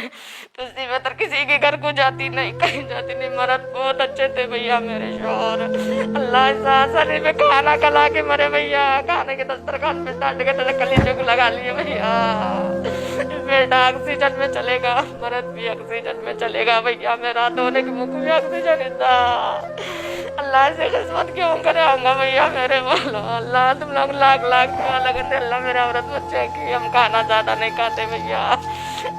तो इसी में तो किसी के घर को जाती नहीं, कहीं जाती नहीं। मर्द बहुत अच्छे थे भैया मेरे शौहर, अल्लाह सासरे में खाना खिला के मरे भैया। खाने के दस्तरखान पे डांट के तो कलीजों को लगा लिए भैया। बेटा ऑक्सीजन में चलेगा, मर्द भी ऑक्सीजन में चलेगा भैया। मेरा दोनों के मुख में ऑक्सीजन था। अल्लाह से किस्मत क्यों कराऊंगा भैया मेरे, बोलो अल्लाह। तुम लोग लाख लाख दुआ लगते अल्लाह मेरे औरत बच्चे की। हम खाना ज्यादा नहीं खाते भैया,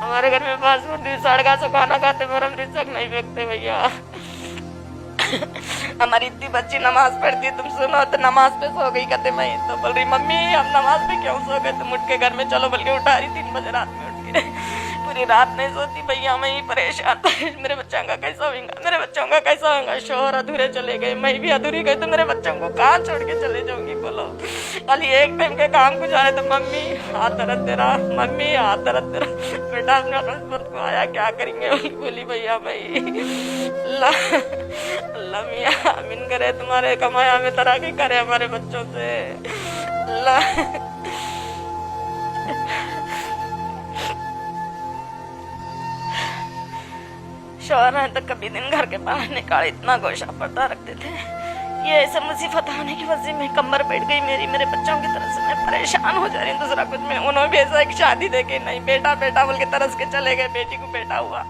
हमारे घर में पाँच मुंडी सड़का से खाना खाते, पर हम रिजक नहीं फेंकते भैया। हमारी इतनी बच्ची नमाज पढ़ती, तुम सुनो तो नमाज पे सो गई, कहते मैं तो बोल रही मम्मी हम नमाज पे क्यों सो गए, तुम उठ के घर में चलो, बल्कि उठा रही 3 बजे रात में उठ के। पूरी रात नहीं सोती भैया, मैं ही परेशान। मेरे बच्चों का कैसा होगा, मेरे बच्चों का कैसा होगा। शोहर अधूरे चले गए, मैं भी अधूरी गई, तो मेरे बच्चों को कहाँ छोड़ के चले जाऊंगी बोलो। खाली एक टाइम के काम को जा रहे तो मम्मी हाथ दर्द तेरा, मम्मी हाथ दर्द तेरा। बेटा अपने किस्मत को आया क्या करेंगे, बोली भैया भाई अल्लाह अल्लाह मियाँ आमीन करे, तुम्हारे कमाया में तरक्की करे हमारे बच्चों से अल्लाह। शौहर तो कभी दिन घर के बाहर निकाल, इतना गोशा पर्दा रखते थे। ये ऐसे मुसीबत आने की वजह में कमर बैठ गई मेरी, मेरे बच्चों की तरफ से मैं परेशान हो जा रही हूँ। दूसरा कुछ में उन्होंने भी ऐसा एक शादी देके नहीं, बेटा बेटा बोल के तरस के चले गए, बेटी को बेटा हुआ।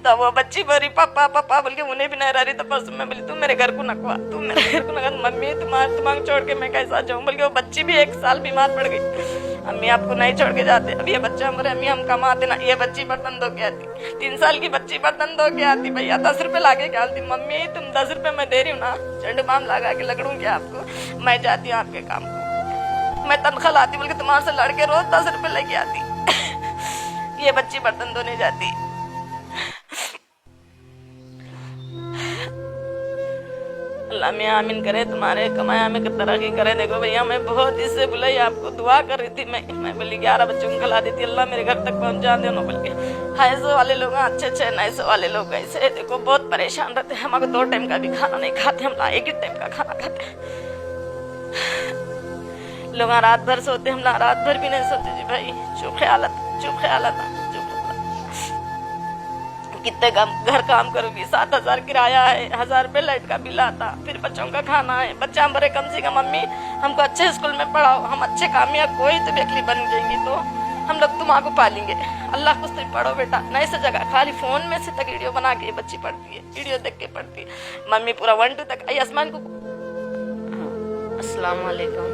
तो वो बच्ची बोली पापा पापा बोल के, उन्हें भी नहीं रह रही। तो बस मैं बोली तू मेरे घर को नकवा, तू मेरे घर को नकवा। मम्मी तुम्हारे छोड़ के मैं कैसा जाऊँ, बोल के वो बच्ची भी 1 साल बीमार पड़ गई। अम्मी आपको नहीं छोड़ के जाते, अब ये बच्चा हमारे अम्मी हम कमाते ना। ये बच्ची बर्तन धो के आती, 3 साल की बच्ची बर्तन धो के आती भैया, 10 रुपए लाके क्या आती। मम्मी तुम 10 रुपए मैं दे रही हूँ ना, चंड बाम लगा के लगड़ू क्या आपको, मैं जाती हूँ आपके काम को, मैं तनख्वाह लाती, बोल के तुम्हारे से लड़के रोज 10 रुपए लेके आती। ये बच्ची बर्तन धोने जाती। अल्लाह में आमीन करे, तुम्हारे कमाया में तरक्की करे। देखो भैया मैं बहुत इससे बुलाई, आपको दुआ कर रही थी। मैं बोली 11 बच्चों को खिला देती, अल्लाह मेरे घर तक पहुंचा दे। बोल के हैसो वाले लोग अच्छे नैसो वाले लोग ऐसे देखो बहुत परेशान रहते हैं। हमारे 2 टाइम का भी खाना नहीं खाते, हम 1 ही टाइम का खाना खाते। लोग रात भर सोते, हम रात भर भी नहीं सोते जी भाई। चुप ख्यालत कितने घर काम करूंगी, 7,000 किराया है, 1,000 रुपए लाइट का बिल आता, फिर बच्चों का खाना है। बच्चा हमारे कम से कम मम्मी हमको अच्छे स्कूल में पढ़ाओ, हम अच्छे कामयाब कोई तो बेकली बन जाएंगी तो हम लोग तुम्हारा पालेंगे। अल्लाह कुछ तो पढ़ो बेटा, नई से जगह खाली फोन में से तक वीडियो बना के बच्ची पढ़ती है, वीडियो देख के पढ़ती है। मम्मी पूरा 1 2 तक। आसमान को अस्सलाम वालेकुम,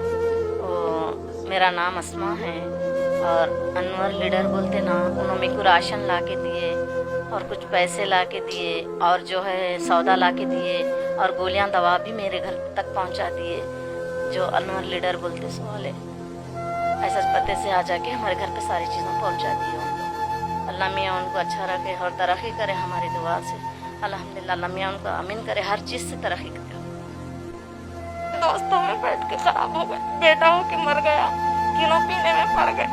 मेरा नाम अस्मा है और अनवर लीडर बोलते ना, उन्होंने मेरे को राशन ला के दिए और कुछ पैसे ला के दिए और जो है सौदा ला के दिए और गोलियां दवा भी मेरे घर तक पहुंचा दिए। जो अनवर लीडर बोलते सो वाले ऐसा पते से आ जाके हमारे घर पे सारी चीज़ें पहुंचा दी उनको। अल्लाह मियाँ उनको अच्छा रखे और तरक्की करे हमारी दुआ से। अल्हम्दुलिल्लाह अल्लाह मियाँ उनको आमीन करे, हर चीज़ से तरक्की करे। दोस्तों में बैठ के खराब हो गए, बेटा हो के मर गया, किनो पीने में पड़ गए।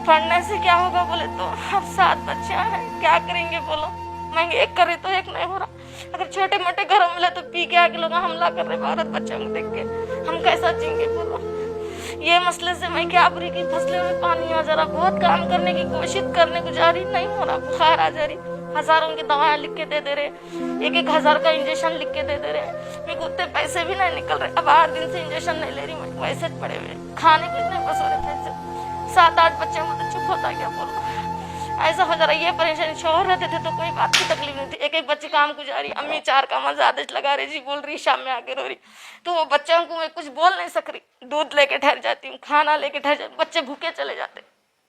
पढ़ने से क्या होगा बोले तो अब 7 बच्चे हैं, क्या करेंगे बोलो। मैं एक करे तो एक नहीं हो रहा। अगर छोटे मोटे घरों मिले तो पी के आके लोग हमला कर रहे भारत बच्चों को देख के, हम कैसा जिएंगे बोलो। ये मसले से मैं क्या बुरी की फसले में पानी आ जा रहा। बहुत काम करने की कोशिश करने को जा रही, नहीं हो रहा, बुखार आ जा रही। हजारों की दवाएं लिख के दे दे रहे, 1,000 का इंजेक्शन लिख के दे दे रहे। मेरे को उतने पैसे भी नहीं निकल रहे। अब 8 दिन से इंजेक्शन नहीं ले रही मैं, वैसे पड़े हुए खाने के इतने बस हो रहे पैसे। 7-8 बच्चे में तो चुप होता क्या बोलो, ऐसा हो जा रहा है। ये परेशानी शोहर रहते थे तो कोई बात की तकलीफ नहीं थी। एक बच्ची काम को जा रही, अम्मी 4 का मजा आदेश लगा रही जी, बोल रही शाम में आके रो रही, तो वो बच्चों को मैं कुछ बोल नहीं सक रही। दूध लेके ठहर जाती हूँ, खाना लेके ठहर जाती, बच्चे भूखे चले जाते,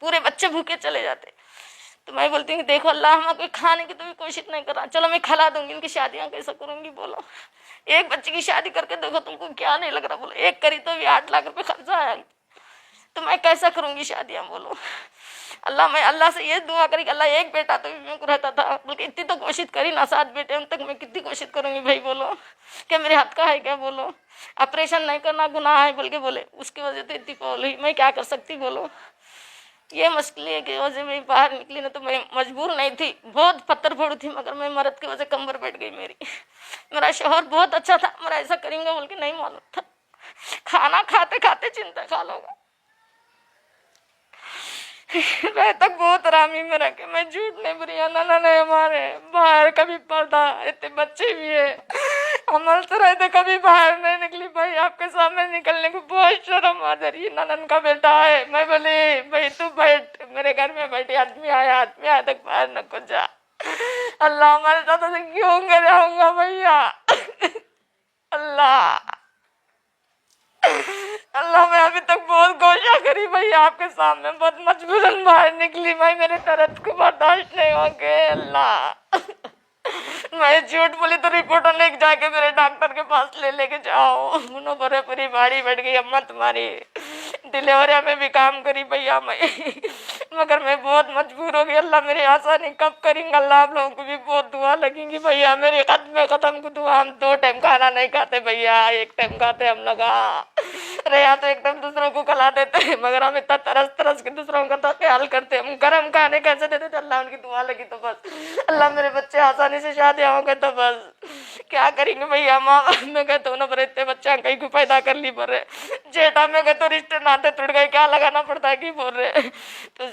पूरे बच्चे भूखे चले जाते। तो मैं बोलती हूँ देखो अल्लाह हम कोई खाने की तो भी कोशिश नहीं कर रहा, चलो मैं खिला दूंगी, इनकी शादियाँ कैसे करूंगी बोलो। एक बच्चे की शादी करके देखो तुमको क्या नहीं लग रहा बोलो, एक करी तो भी 8 लाख रुपए खर्चा आया, तो मैं कैसा करूंगी शादियाँ बोलो। अल्लाह मैं अल्लाह से ये दुआ करी कि अल्लाह एक बेटा तो मेरे को रहता था, बल्कि इतनी तो कोशिश करी ना, 7 बेटे उन तक मैं कितनी कोशिश करूंगी भाई बोलो। क्या मेरे हाथ का है क्या बोलो, ऑपरेशन नहीं करना गुनाह है बोल के बोले, उसकी वजह तो इतनी प्रॉब्लम हुई, मैं क्या कर सकती बोलो। ये मुश्किल की वजह में बाहर निकली ना, तो मैं मजबूर नहीं थी, बहुत पत्थर फोड़ थी, मगर मैं मर्द की वजह कमर बैठ गई मेरी। मेरा शोहर बहुत अच्छा था, मेरा ऐसा करेंगे बोल के नहीं मालूम था। खाना खाते खाते चिंता खा लोगा। मैं तक बहुत आरामी में रखे, मैं झूठ नहीं बुरी नाना ने हमारे बाहर कभी पर्दा, इतने बच्चे भी है अमल तो रहते, कभी बाहर नहीं निकली भाई, आपके सामने निकलने को बहुत शर्म आ जा रही है। ननन का बेटा है, मैं बोली भाई तू बैठ, मेरे घर में बैठे आदमी आया तक बाहर न को जा। अल्लाह हमारे साथ ऐसे क्यों कराऊंगा भैया। अल्लाह अल्लाह मैं अभी तक बहुत कोशिश करी भैया, आपके सामने बहुत मजबूरन बाहर निकली भाई, मेरे दर्द को बर्दाश्त नहीं हो गए। अल्लाह मैं झूठ बोली तो रिपोर्ट लेके जाके मेरे डॉक्टर के पास लेके जाओ, उन्होंने बड़े पूरी भारी बैठ गई अम्मा तुम्हारी, डिलीवरी में भी काम करी भैया मैं, मगर मैं बहुत मजबूर हो गई। अल्लाह मेरी आसानी कब करेंगे। अल्लाह आप लोगों को भी बहुत दुआ लगेंगी भैया, मेरी खत्म को दुआ। हम 2 टाइम खाना नहीं खाते भैया, 1 टाइम खाते हम लोग। अरे यहाँ तो एकदम दूसरों को खिला देते हैं, मगर हम इतना तरस के दूसरों का तो ख्याल करते, हम गर्म खाने कैसे देते थे। अल्लाह उनकी दुआ लगी तो बस, अल्लाह मेरे बच्चे आसानी से शादी होंगे तो बस क्या करेंगे भैया। माँ में गए तो बड़े इतने बच्चा कहीं को पैदा कर ली बोल रहे, जेठा में गए तो रिश्ते नाते टूट गए, क्या लगाना पड़ता है कि बोल रहे तो